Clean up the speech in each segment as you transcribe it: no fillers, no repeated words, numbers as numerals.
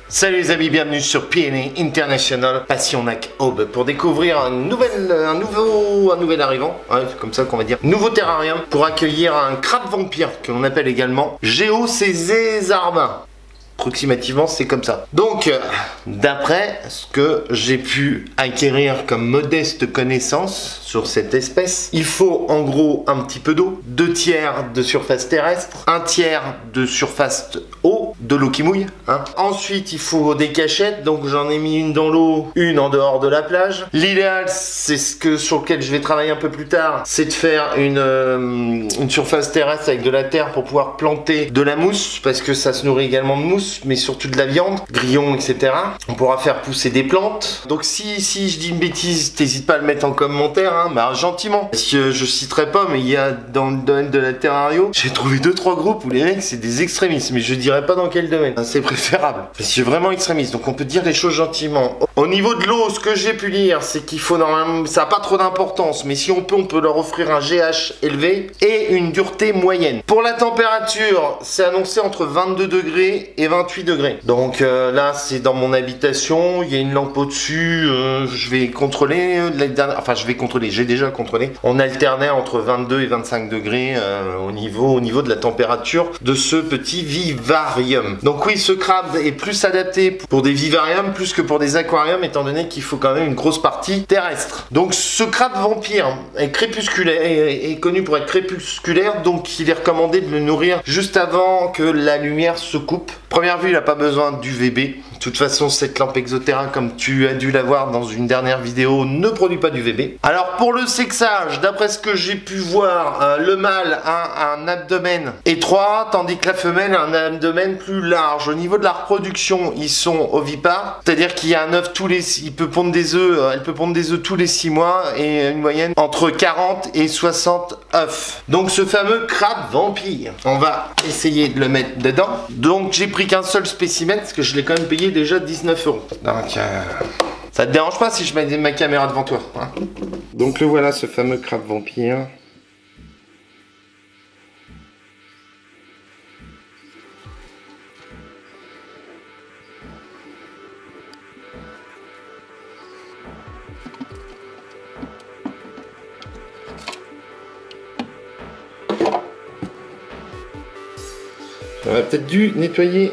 Salut les amis, bienvenue sur PNA International Passionac Aube pour découvrir un nouvel arrivant, c'est comme ça qu'on va dire, nouveau terrarium pour accueillir un crabe vampire que l'on appelle également Géocésarma. Approximativement, c'est comme ça. Donc, d'après ce que j'ai pu acquérir comme modeste connaissance sur cette espèce, il faut en gros un petit peu d'eau, 2 tiers de surface terrestre, 1 tiers de surface eau, de l'eau qui mouille. Ensuite, il faut des cachettes, donc j'en ai mis une dans l'eau, une en dehors de la plage. L'idéal, c'est sur lequel je vais travailler un peu plus tard, c'est de faire une surface terrestre avec de la terre pour pouvoir planter de la mousse, parce que ça se nourrit également de mousse, mais surtout de la viande, grillons, etc. On pourra faire pousser des plantes. Donc si je dis une bêtise, t'hésites pas à le mettre en commentaire, gentiment. Parce que je citerai pas, mais il y a dans le domaine de la terrario, j'ai trouvé 2-3 groupes où les mecs c'est des extrémistes, mais je dirais pas dans quel domaine. C'est préférable. Parce que vraiment extrémiste, donc on peut dire les choses gentiment. Au niveau de l'eau, ce que j'ai pu lire, c'est qu'il faut normalement, ça n'a pas trop d'importance, mais si on peut leur offrir un GH élevé et une dureté moyenne. Pour la température, c'est annoncé entre 22 degrés et 28 degrés. Donc là, c'est dans mon habitation, il y a une lampe au-dessus, je vais contrôler, j'ai déjà contrôlé. On alternait entre 22 et 25 degrés au niveau de la température de ce petit vivarium. Donc oui, ce crabe est plus adapté pour des vivariums plus que pour des aquariums, étant donné qu'il faut quand même une grosse partie terrestre. Donc ce crabe vampire est crépusculaire, est connu pour être crépusculaire, donc il est recommandé de le nourrir juste avant que la lumière se coupe. Première vue, il n'a pas besoin d'UVB. De toute façon, cette lampe Exoterra, comme tu as dû la voir dans une dernière vidéo, ne produit pas d'UVB. Alors pour le sexage, d'après ce que j'ai pu voir, le mâle a un abdomen étroit, tandis que la femelle a un abdomen plus large. Au niveau de la reproduction, ils sont ovipares, c'est-à-dire qu'il y a un œuf elle peut pondre des œufs tous les 6 mois et une moyenne entre 40 et 60 œufs. Donc ce fameux crabe vampire, on va essayer de le mettre dedans. Donc j'ai pris qu'un seul spécimen parce que je l'ai quand même payé déjà 19 €. Donc ça te dérange pas si je mets ma caméra devant toi, Donc le voilà, ce fameux crabe vampire. J'aurais peut-être dû nettoyer.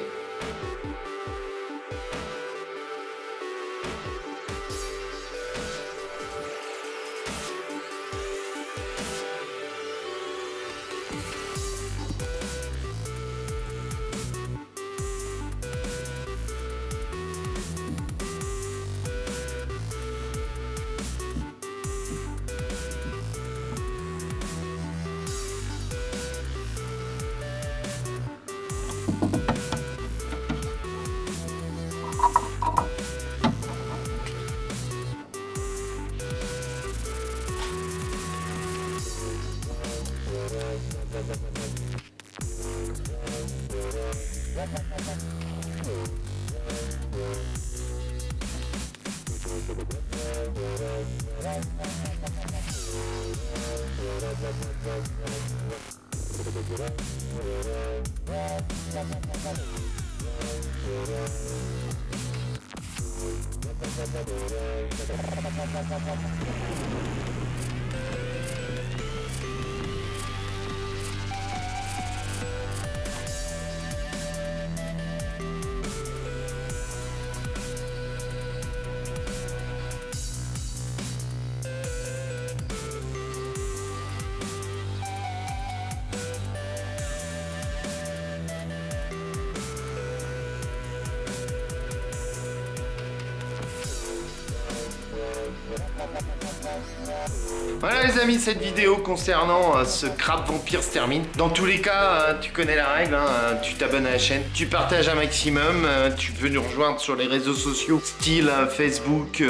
Voilà les amis, cette vidéo concernant ce crabe vampire se termine. Dans tous les cas, tu connais la règle, tu t'abonnes à la chaîne, tu partages un maximum, tu peux nous rejoindre sur les réseaux sociaux, style Facebook,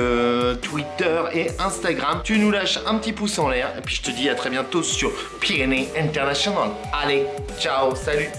Twitter et Instagram. Tu nous lâches un petit pouce en l'air et puis je te dis à très bientôt sur PNA International. Allez, ciao, salut.